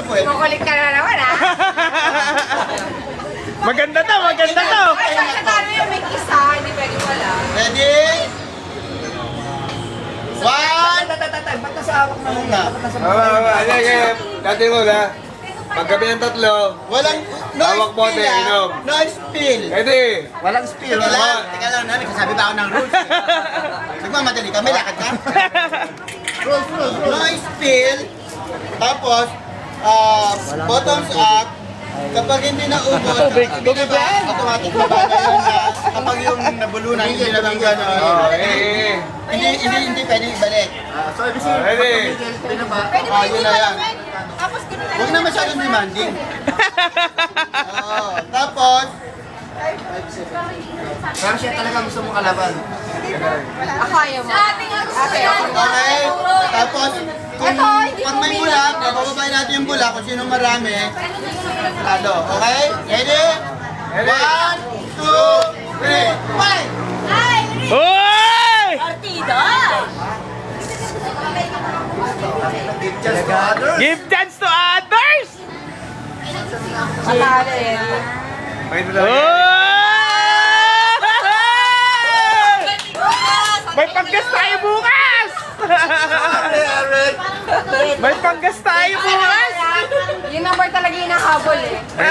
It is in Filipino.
pwede. Kukulit ka na naman, ha? Maganda to, maganda to. Ay, pag natalo yun, may isa, hindi pwede wala. Ready? One! Ba't nasa hawak na Una. Dati mo na. Paggabi ng tatlo. Walang, no Hawak mo, spill, te, inom. No spill. Ready? Walang spill. Teka lang, nagsasabi ba ako ng rules? Nagmamadali kami, lakad ka? No spill. Tapos, bottoms up. Kapag hindi naubos, automatic na ba na yun na kapag yung nabulunan, hindi na lang gano'n. Hindi pwede ibalik. So, ibig sabihin, Ready? binaba. Pwede ba yun hindi na yan. naman? Tapos gano'n na Huwag na masyadong demanding. Tapos, Pero siya talaga gusto mong kalaban. Ako ayaw mo. Ate, okay. Tapos, kung Ito, hindi pag ko may uminom. bulak, bababay natin yung bulak kung sino marami. Lalo, okay? Ready? 1, 2, 3, fight! Hoy! Partida! Give chance to others. Give chance to others! Matalo eh. May dalawa. Hoy! May panggas tayo bukas! May panggas tayo bukas! Yung number talaga yung nahabol eh.